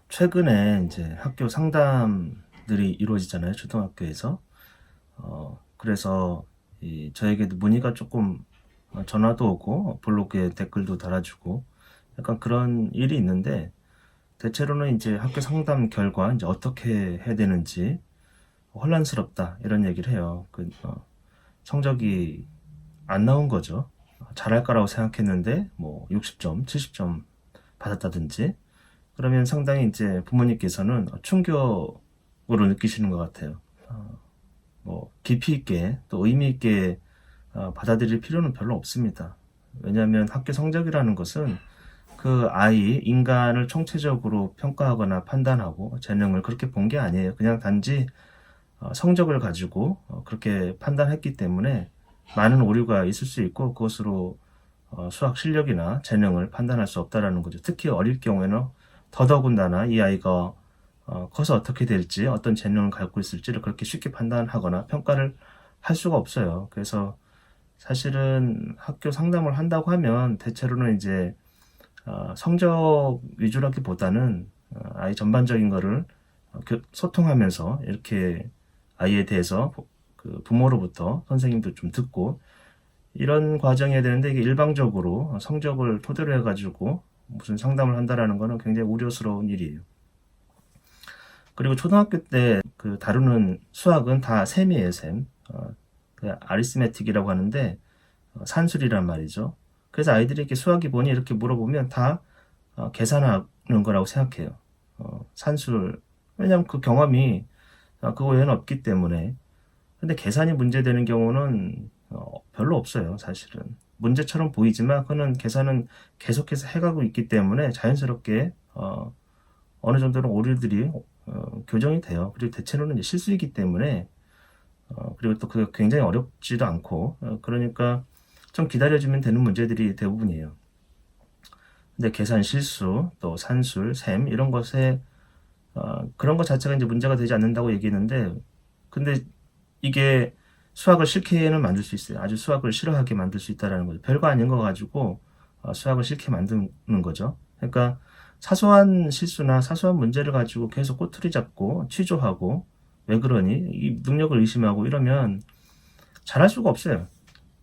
최근에 이제 학교 상담들이 이루어지잖아요, 초등학교에서. 그래서 저에게도 문의가 조금 전화도 오고 블로그에 댓글도 달아주고 약간 그런 일이 있는데, 대체로는 이제 학교 상담 결과 이제 어떻게 해야 되는지 혼란스럽다 이런 얘기를 해요. 성적이 안 나온 거죠. 잘할 거라고 생각했는데 뭐 60점, 70점 받았다든지, 그러면 상당히 이제 부모님께서는 충격으로 느끼시는 것 같아요. 뭐 깊이 있게 또 의미 있게 받아들일 필요는 별로 없습니다. 왜냐하면 학교 성적이라는 것은 그 아이 인간을 총체적으로 평가하거나 판단하고 재능을 그렇게 본 게 아니에요. 그냥 단지 성적을 가지고 그렇게 판단했기 때문에 많은 오류가 있을 수 있고, 그것으로 수학 실력이나 재능을 판단할 수 없다라는 거죠. 특히 어릴 경우에는 더더군다나 이 아이가 커서 어떻게 될지, 어떤 재능을 갖고 있을지를 그렇게 쉽게 판단하거나 평가를 할 수가 없어요. 그래서 사실은 학교 상담을 한다고 하면 대체로는 이제 성적 위주라기보다는 아이 전반적인 거를 소통하면서 이렇게 아이에 대해서 그 부모로부터 선생님도 좀 듣고 이런 과정이 해야 되는데, 이게 일방적으로 성적을 토대로 해가지고 무슨 상담을 한다라는 거는 굉장히 우려스러운 일이에요. 그리고 초등학교 때 그 다루는 수학은 다 셈이에요, 셈. 그 아리스메틱이라고 하는데 산술이란 말이죠. 그래서 아이들이 이렇게 수학이 뭐니 이렇게 물어보면 다 계산하는 거라고 생각해요. 산술. 왜냐하면 그 경험이 그거 외에는 없기 때문에. 근데 계산이 문제되는 경우는 별로 없어요, 사실은. 문제처럼 보이지만 그는 계산은 계속해서 해가고 있기 때문에 자연스럽게 어느 정도는 오류들이 교정이 돼요. 그리고 대체로는 이제 실수이기 때문에 그리고 또 그게 굉장히 어렵지도 않고 그러니까 좀 기다려주면 되는 문제들이 대부분이에요. 근데 계산 실수, 또 산술, 셈 이런 것에 그런 것 자체가 이제 문제가 되지 않는다고 얘기했는데, 근데 이게 수학을 싫게는 만들 수 있어요. 아주 수학을 싫어하게 만들 수 있다라는 거죠. 별거 아닌 거 가지고 수학을 싫게 만드는 거죠. 그러니까 사소한 실수나 사소한 문제를 가지고 계속 꼬투리 잡고 취조하고 왜 그러니? 이 능력을 의심하고 이러면 잘할 수가 없어요.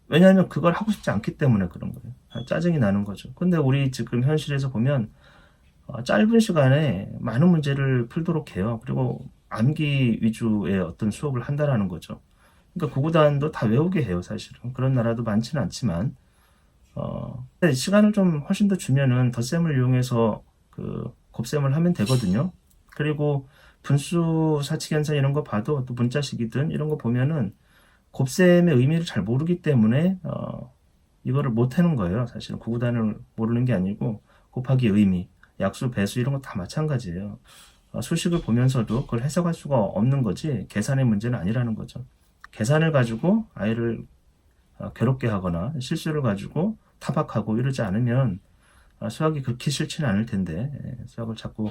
왜냐하면 그걸 하고 싶지 않기 때문에 그런 거예요. 짜증이 나는 거죠. 근데 우리 지금 현실에서 보면 짧은 시간에 많은 문제를 풀도록 해요. 그리고 암기 위주의 어떤 수업을 한다라는 거죠. 그러니까 구구단도 다 외우게 해요, 사실은. 그런 나라도 많지는 않지만, 근데 시간을 좀 훨씬 더 주면은 덧셈을 이용해서 그 곱셈을 하면 되거든요. 그리고 분수 사칙 현상 이런 거 봐도, 또 문자식이든 이런 거 보면은 곱셈의 의미를 잘 모르기 때문에 이거를 못 하는 거예요. 사실은 구구단을 모르는 게 아니고 곱하기 의미, 약수, 배수 이런 거 다 마찬가지예요. 수식을 보면서도 그걸 해석할 수가 없는 거지 계산의 문제는 아니라는 거죠. 계산을 가지고 아이를 괴롭게 하거나 실수를 가지고 타박하고 이러지 않으면 수학이 그렇게 싫지는 않을 텐데, 수학을 자꾸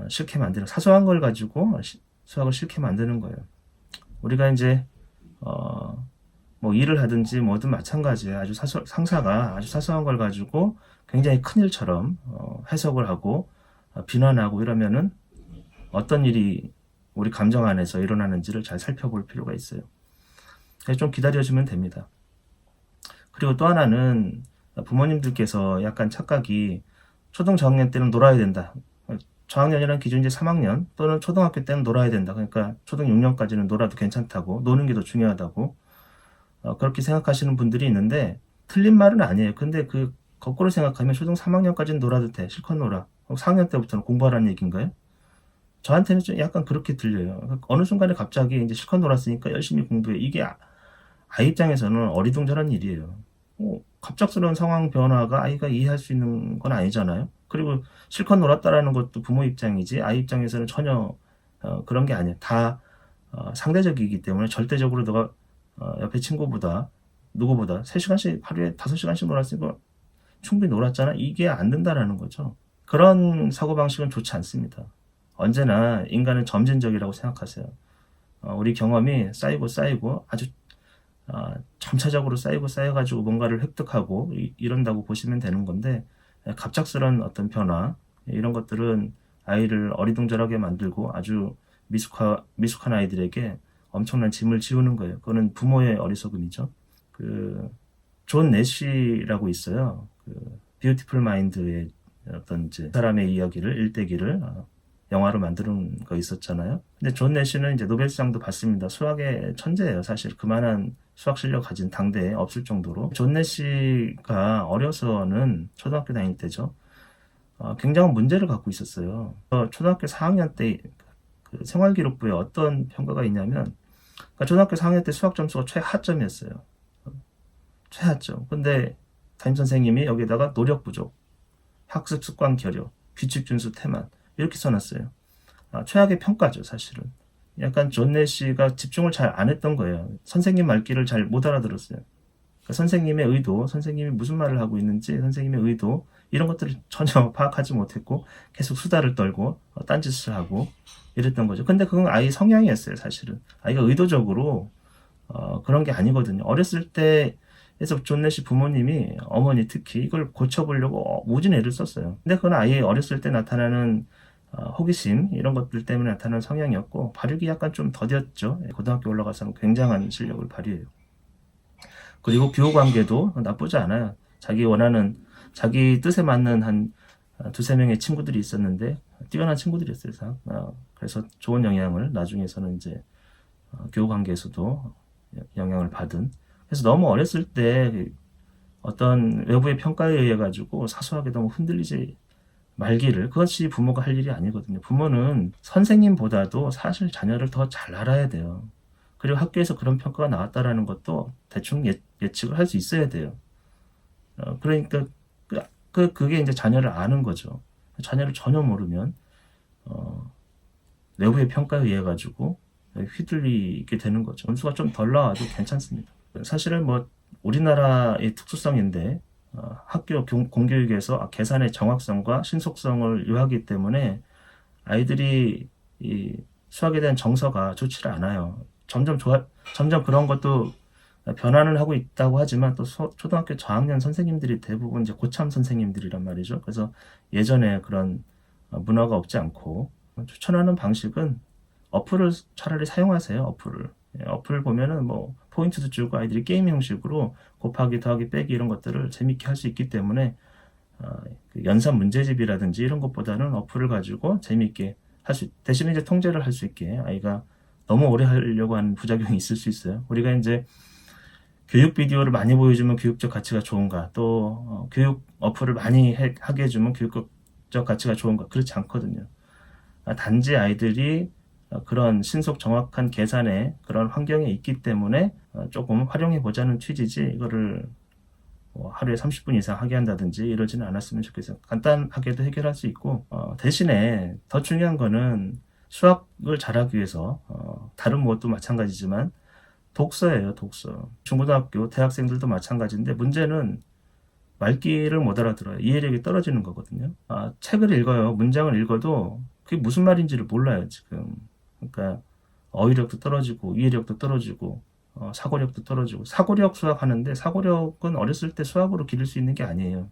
싫게 만드는, 사소한 걸 가지고 수학을 싫게 만드는 거예요. 우리가 이제 뭐 일을 하든지 뭐든 마찬가지예요. 상사가 아주 사소한 걸 가지고 굉장히 큰 일처럼 해석을 하고 비난하고 이러면은 어떤 일이 우리 감정 안에서 일어나는지를 잘 살펴볼 필요가 있어요. 그래서 좀 기다려주면 됩니다. 그리고 또 하나는 부모님들께서 약간 착각이 초등 저학년 때는 놀아야 된다. 저학년이라는 기준이 이제 3학년 또는 초등학교 때는 놀아야 된다. 그러니까 초등 6년까지는 놀아도 괜찮다고, 노는 게 더 중요하다고 그렇게 생각하시는 분들이 있는데 틀린 말은 아니에요. 근데 그 거꾸로 생각하면 초등 3학년까지는 놀아도 돼. 실컷 놀아. 4학년 때부터는 공부하라는 얘기인가요? 저한테는 좀 약간 그렇게 들려요. 어느 순간에 갑자기 이제 실컷 놀았으니까 열심히 공부해. 이게 아이 입장에서는 어리둥절한 일이에요. 갑작스러운 상황 변화가 아이가 이해할 수 있는 건 아니잖아요. 그리고 실컷 놀았다라는 것도 부모 입장이지 아이 입장에서는 전혀 그런 게 아니에요. 다 상대적이기 때문에 절대적으로 너가 옆에 친구보다 누구보다 3시간씩 하루에 5시간씩 놀았으니까 충분히 놀았잖아. 이게 안 된다라는 거죠. 그런 사고방식은 좋지 않습니다. 언제나 인간은 점진적이라고 생각하세요. 우리 경험이 쌓이고 아주 점차적으로 쌓여가지고 뭔가를 획득하고 이런다고 보시면 되는 건데, 갑작스런 어떤 변화, 이런 것들은 아이를 어리둥절하게 만들고 아주 미숙한 아이들에게 엄청난 짐을 지우는 거예요. 그거는 부모의 어리석음이죠. 존 내시라고 있어요. 뷰티풀 마인드의 어떤 이제 사람의 이야기를 일대기를 영화로 만드는 거 있었잖아요. 근데 존 내시는 이제 노벨상도 받습니다. 수학의 천재예요. 사실 그만한 수학 실력 가진 당대에 없을 정도로. 존 내시가 어려서는 초등학교 다닐 때죠. 굉장한 문제를 갖고 있었어요. 초등학교 4학년 때 그 생활기록부에 어떤 평가가 있냐면, 그러니까 초등학교 4학년 때 수학 점수가 최하점이었어요. 최하점. 근데 담임선생님이 여기다가 노력 부족, 학습 습관 결여, 규칙 준수 태만 이렇게 써놨어요. 최악의 평가죠, 사실은. 약간 존 내시가 집중을 잘 안 했던 거예요. 선생님 말귀를 잘 못 알아들었어요. 그러니까 선생님의 의도, 선생님이 무슨 말을 하고 있는지, 선생님의 의도 이런 것들을 전혀 파악하지 못했고 계속 수다를 떨고 딴짓을 하고 이랬던 거죠. 근데 그건 아이 성향이었어요, 사실은. 아이가 의도적으로 그런 게 아니거든요. 어렸을 때에서 존 내시 부모님이, 어머니 특히 이걸 고쳐보려고 무진 애를 썼어요. 근데 그건 아이의 어렸을 때 나타나는 호기심 이런 것들 때문에 나타나는 성향이었고, 발육이 약간 좀 더뎠죠. 고등학교 올라가서는 굉장한 실력을 발휘해요. 그리고 교우 관계도 나쁘지 않아요. 자기 뜻에 맞는 한 두세 명의 친구들이 있었는데 뛰어난 친구들이었어요. 그래서 좋은 영향을 나중에서는 이제 교우 관계에서도 영향을 받은. 그래서 너무 어렸을 때 어떤 외부의 평가에 의해 가지고 사소하게 너무 흔들리지 말기를, 그것이 부모가 할 일이 아니거든요. 부모는 선생님보다도 사실 자녀를 더 잘 알아야 돼요. 그리고 학교에서 그런 평가가 나왔다라는 것도 대충 예측을 할 수 있어야 돼요. 그러니까 그게 이제 자녀를 아는 거죠. 자녀를 전혀 모르면 외부의 평가에 의해 가지고 휘둘리게 되는 거죠. 점수가 좀 덜 나와도 괜찮습니다. 사실은 뭐 우리나라의 특수성인데 학교 공교육에서 계산의 정확성과 신속성을 요하기 때문에 아이들이 이 수학에 대한 정서가 좋지 않아요. 점점 그런 것도 변화를 하고 있다고 하지만 또 초등학교 저학년 선생님들이 대부분 이제 고참 선생님들이란 말이죠. 그래서 예전에 그런 문화가 없지 않고, 추천하는 방식은 어플을 차라리 사용하세요. 어플 보면은 뭐 포인트도 주고 아이들이 게임 형식으로 곱하기 더하기 빼기 이런 것들을 재밌게 할 수 있기 때문에 연산 문제집이라든지 이런 것보다는 어플을 가지고 재밌게 대신에 이제 통제를 할 수 있게, 아이가 너무 오래 하려고 하는 부작용이 있을 수 있어요. 우리가 이제 교육 비디오를 많이 보여주면 교육적 가치가 좋은가, 또 교육 어플을 많이 하게 해주면 교육적 가치가 좋은가, 그렇지 않거든요. 단지 아이들이 그런 신속 정확한 계산의 그런 환경에 있기 때문에 조금 활용해 보자는 취지지, 이거를 하루에 30분 이상 하게 한다든지 이러지는 않았으면 좋겠어요. 간단하게도 해결할 수 있고, 대신에 더 중요한 거는 수학을 잘하기 위해서 다른 무엇도 마찬가지지만 독서예요. 독서. 중고등학교 대학생들도 마찬가지인데, 문제는 말귀를 못 알아들어요. 이해력이 떨어지는 거거든요. 책을 읽어요. 문장을 읽어도 그게 무슨 말인지를 몰라요, 지금. 그러니까 어휘력도 떨어지고 이해력도 떨어지고 사고력도 떨어지고. 사고력 수학 하는데, 사고력은 어렸을 때 수학으로 기를 수 있는 게 아니에요.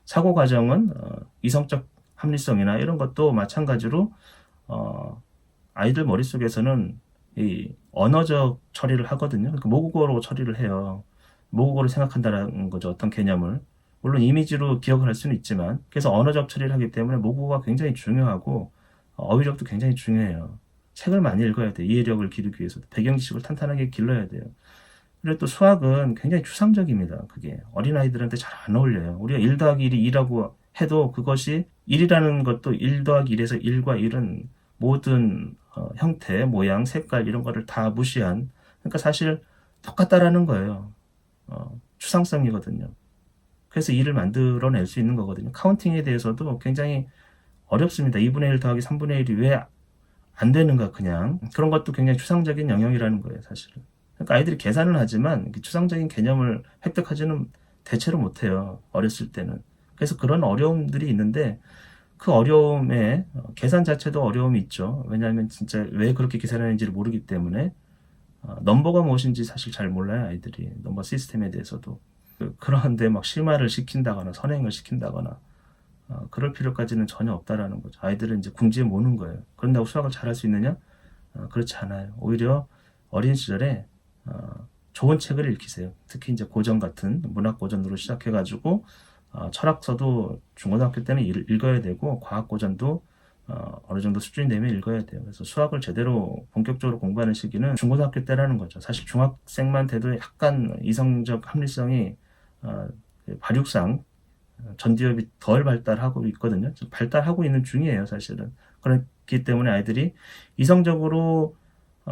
사고 과정은 이성적 합리성이나 이런 것도 마찬가지로 아이들 머릿속에서는 이 언어적 처리를 하거든요. 그러니까 모국어로 처리를 해요. 모국어로 생각한다는 거죠. 어떤 개념을. 물론 이미지로 기억을 할 수는 있지만, 그래서 언어적 처리를 하기 때문에 모국어가 굉장히 중요하고 어휘력도 굉장히 중요해요. 책을 많이 읽어야 돼요. 이해력을 기르기 위해서. 배경 지식을 탄탄하게 길러야 돼요. 그리고 또 수학은 굉장히 추상적입니다. 그게 어린아이들한테 잘 안 어울려요. 우리가 1 더하기 1이 2라고 해도 그것이 1이라는 것도 1 더하기 1에서 1과 1은 모든 형태, 모양, 색깔 이런 거를 다 무시한, 그러니까 사실 똑같다라는 거예요. 추상성이거든요. 그래서 2를 만들어낼 수 있는 거거든요. 카운팅에 대해서도 굉장히 어렵습니다. 2분의 1 더하기 3분의 1이 왜 안 되는가, 그냥. 그런 것도 굉장히 추상적인 영역이라는 거예요, 사실은. 그러니까 아이들이 계산을 하지만 추상적인 개념을 획득하지는 대체로 못해요, 어렸을 때는. 그래서 그런 어려움들이 있는데, 그 어려움에 계산 자체도 어려움이 있죠. 왜냐하면 진짜 왜 그렇게 계산하는지를 모르기 때문에. 넘버가 무엇인지 사실 잘 몰라요, 아이들이. 넘버 시스템에 대해서도. 그런데 막 심화를 시킨다거나 선행을 시킨다거나 그럴 필요까지는 전혀 없다라는 거죠. 아이들은 이제 궁지에 모는 거예요. 그런다고 수학을 잘할 수 있느냐? 그렇지 않아요. 오히려 어린 시절에 좋은 책을 읽히세요. 특히 이제 고전 같은 문학 고전으로 시작해가지고 철학서도 중고등학교 때는 읽어야 되고 과학 고전도 어느 정도 수준이 되면 읽어야 돼요. 그래서 수학을 제대로 본격적으로 공부하는 시기는 중고등학교 때라는 거죠. 사실 중학생만 돼도 약간 이성적 합리성이 발육상 전두엽이 덜 발달하고 있거든요. 발달하고 있는 중이에요, 사실은. 그렇기 때문에 아이들이 이성적으로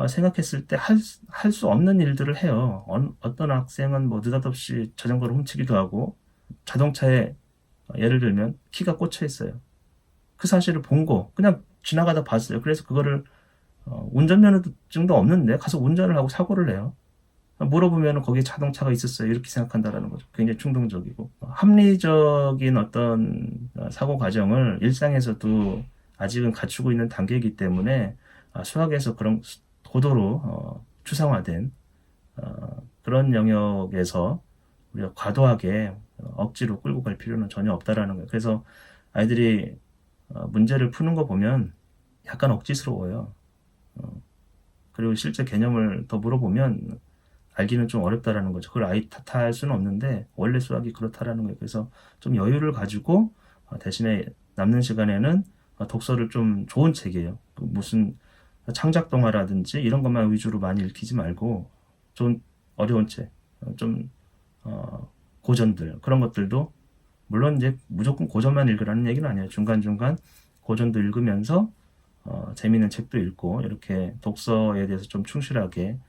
생각했을 때 할 수 없는 일들을 해요. 어떤 학생은 뭐 느닷없이 자전거를 훔치기도 하고 자동차에 예를 들면 키가 꽂혀 있어요. 그 사실을 본 거 그냥 지나가다 봤어요. 그래서 그거를 운전면허증도 없는데 가서 운전을 하고 사고를 내요. 물어보면 거기에 자동차가 있었어요. 이렇게 생각한다라는 거죠. 굉장히 충동적이고. 합리적인 어떤 사고 과정을 일상에서도 아직은 갖추고 있는 단계이기 때문에 수학에서 그런 고도로 추상화된 그런 영역에서 우리가 과도하게 억지로 끌고 갈 필요는 전혀 없다라는 거예요. 그래서 아이들이 문제를 푸는 거 보면 약간 억지스러워요. 그리고 실제 개념을 더 물어보면 알기는 좀 어렵다라는 거죠. 그걸 아이 탓할 수는 없는데 원래 수학이 그렇다라는 거예요. 그래서 좀 여유를 가지고 대신에 남는 시간에는 독서를 좀 좋은 책이에요. 무슨 창작 동화라든지 이런 것만 위주로 많이 읽히지 말고 좀 어려운 책, 좀 고전들 그런 것들도 물론 이제 무조건 고전만 읽으라는 얘기는 아니에요. 중간중간 고전도 읽으면서 재미있는 책도 읽고 이렇게 독서에 대해서 좀 충실하게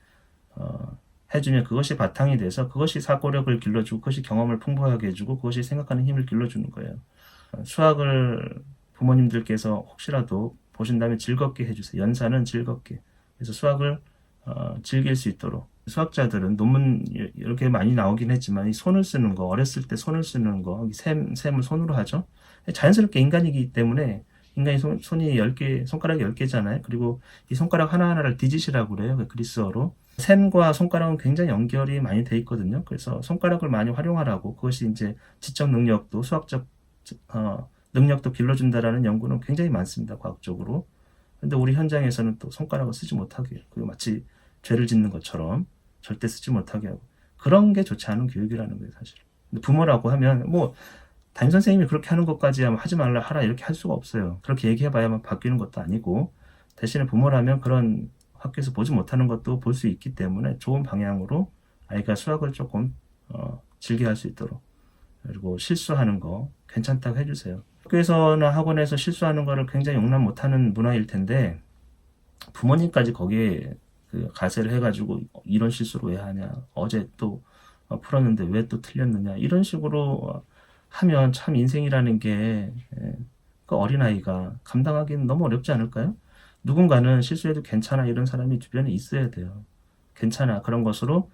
해주면 그것이 바탕이 돼서 그것이 사고력을 길러주고 그것이 경험을 풍부하게 해주고 그것이 생각하는 힘을 길러주는 거예요. 수학을 부모님들께서 혹시라도 보신다면 즐겁게 해주세요. 연사는 즐겁게. 그래서 수학을 즐길 수 있도록. 수학자들은 논문 이렇게 많이 나오긴 했지만 이 손을 쓰는 거, 어렸을 때 손을 쓰는 거, 셈을 손으로 하죠. 자연스럽게 인간이기 때문에 인간이 손이 10개, 손가락이 10개잖아요. 그리고 이 손가락 하나하나를 디짓이라고 그래요. 그 그리스어로. 셈과 손가락은 굉장히 연결이 많이 돼 있거든요. 그래서 손가락을 많이 활용하라고 그것이 이제 지적 능력도 수학적 능력도 길러준다라는 연구는 굉장히 많습니다. 과학적으로. 근데 우리 현장에서는 또 손가락을 쓰지 못하게 해요. 그리고 마치 죄를 짓는 것처럼 절대 쓰지 못하게 하고 그런 게 좋지 않은 교육이라는 거예요, 사실. 근데 부모라고 하면 뭐 담임 선생님이 그렇게 하는 것까지 하지 말라 하라 이렇게 할 수가 없어요. 그렇게 얘기해봐야만 바뀌는 것도 아니고 대신에 부모라면 그런 학교에서 보지 못하는 것도 볼 수 있기 때문에 좋은 방향으로 아이가 수학을 조금 즐겨 할 수 있도록 그리고 실수하는 거 괜찮다고 해주세요. 학교에서나 학원에서 실수하는 거를 굉장히 용납 못하는 문화일 텐데 부모님까지 거기에 그 가세를 해가지고 이런 실수를 왜 하냐 어제 또 풀었는데 왜 또 틀렸느냐 이런 식으로 하면 참 인생이라는 게 그 어린아이가 감당하기는 너무 어렵지 않을까요? 누군가는 실수해도 괜찮아 이런 사람이 주변에 있어야 돼요. 괜찮아 그런 것으로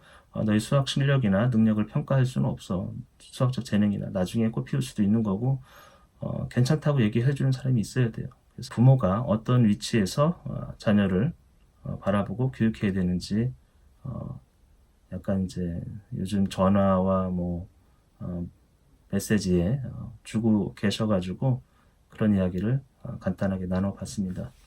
너의 수학 실력이나 능력을 평가할 수는 없어. 수학적 재능이나 나중에 꽃피울 수도 있는 거고 괜찮다고 얘기해 주는 사람이 있어야 돼요. 그래서 부모가 어떤 위치에서 자녀를 바라보고 교육해야 되는지 약간 이제 요즘 전화와 뭐 메시지에 주고 계셔가지고 그런 이야기를 간단하게 나눠봤습니다.